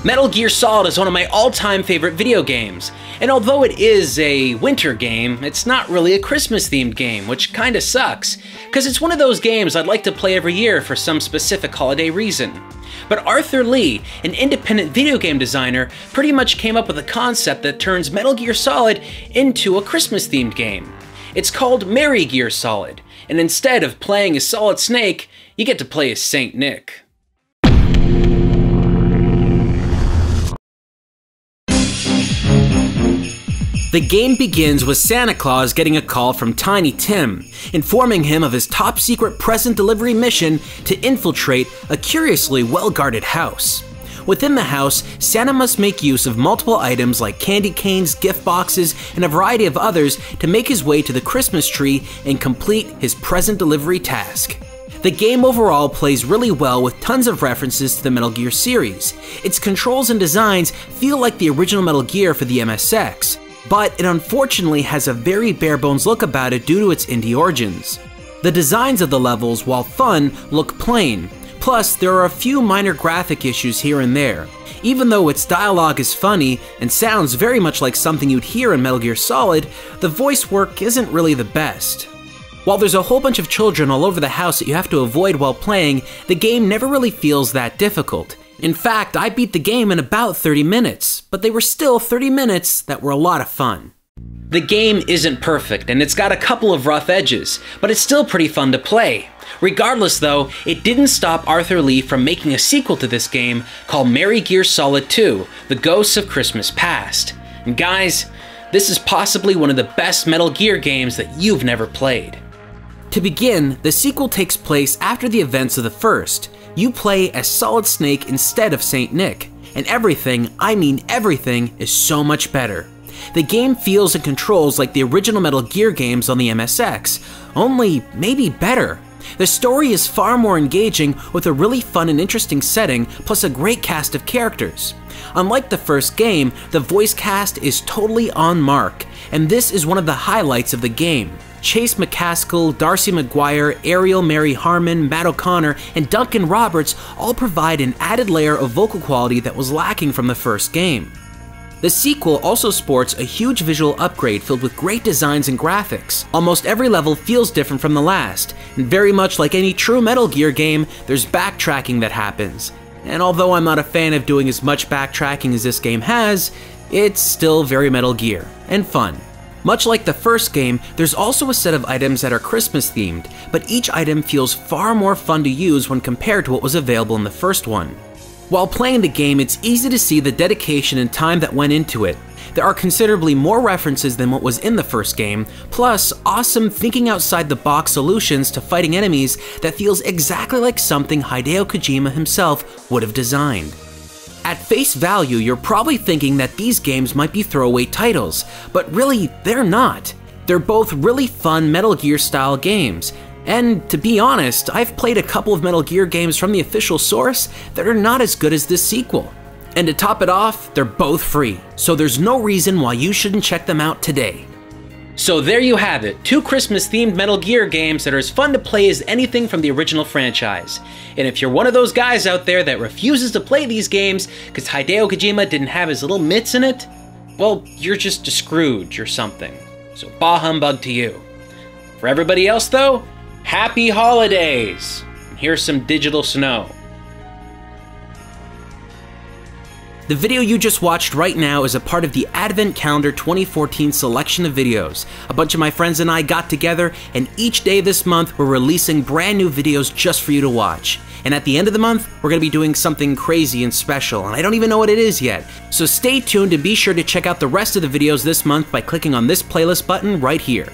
Metal Gear Solid is one of my all-time favorite video games, and although it is a winter game, it's not really a Christmas-themed game, which kinda sucks, because it's one of those games I'd like to play every year for some specific holiday reason. But Arthur Lee, an independent video game designer, pretty much came up with a concept that turns Metal Gear Solid into a Christmas-themed game. It's called Merry Gear Solid, and instead of playing as Solid Snake, you get to play as Saint Nick. The game begins with Santa Claus getting a call from Tiny Tim, informing him of his top-secret present delivery mission to infiltrate a curiously well-guarded house. Within the house, Santa must make use of multiple items like candy canes, gift boxes, and a variety of others to make his way to the Christmas tree and complete his present delivery task. The game overall plays really well with tons of references to the Metal Gear series. Its controls and designs feel like the original Metal Gear for the MSX. But it unfortunately has a very bare-bones look about it due to its indie origins. The designs of the levels, while fun, look plain. Plus, there are a few minor graphic issues here and there. Even though its dialogue is funny and sounds very much like something you'd hear in Metal Gear Solid, the voice work isn't really the best. While there's a whole bunch of children all over the house that you have to avoid while playing, the game never really feels that difficult. In fact, I beat the game in about 30 minutes, but they were still 30 minutes that were a lot of fun. The game isn't perfect, and it's got a couple of rough edges, but it's still pretty fun to play. Regardless though, it didn't stop Arthur Lee from making a sequel to this game called Merry Gear Solid 2: The Ghosts of Christmas Past. And guys, this is possibly one of the best Metal Gear games that you've never played. To begin, the sequel takes place after the events of the first. You play as Solid Snake instead of Saint Nick, and everything, I mean everything, is so much better. The game feels and controls like the original Metal Gear games on the MSX, only maybe better. The story is far more engaging with a really fun and interesting setting, plus a great cast of characters. Unlike the first game, the voice cast is totally on mark, and this is one of the highlights of the game. Chase McCaskill, Darcy McGuire, Ariel Mary Harmon, Matt O'Connor, and Duncan Roberts all provide an added layer of vocal quality that was lacking from the first game. The sequel also sports a huge visual upgrade filled with great designs and graphics. Almost every level feels different from the last, and very much like any true Metal Gear game, there's backtracking that happens. And although I'm not a fan of doing as much backtracking as this game has, it's still very Metal Gear, and fun. Much like the first game, there's also a set of items that are Christmas themed, but each item feels far more fun to use when compared to what was available in the first one. While playing the game, it's easy to see the dedication and time that went into it. There are considerably more references than what was in the first game, plus awesome thinking outside the box solutions to fighting enemies that feels exactly like something Hideo Kojima himself would have designed. At face value, you're probably thinking that these games might be throwaway titles, but really, they're not. They're both really fun Metal Gear style games, and to be honest, I've played a couple of Metal Gear games from the official source that are not as good as this sequel. And to top it off, they're both free, so there's no reason why you shouldn't check them out today. So there you have it, 2 Christmas-themed Metal Gear games that are as fun to play as anything from the original franchise. And if you're one of those guys out there that refuses to play these games because Hideo Kojima didn't have his little mitts in it, well, you're just a Scrooge or something. So bah humbug to you. For everybody else though, happy holidays! And here's some digital snow. The video you just watched right now is a part of the Advent Calendar 2014 selection of videos. A bunch of my friends and I got together, and each day this month we're releasing brand new videos just for you to watch. And at the end of the month, we're going to be doing something crazy and special, and I don't even know what it is yet. So stay tuned and be sure to check out the rest of the videos this month by clicking on this playlist button right here.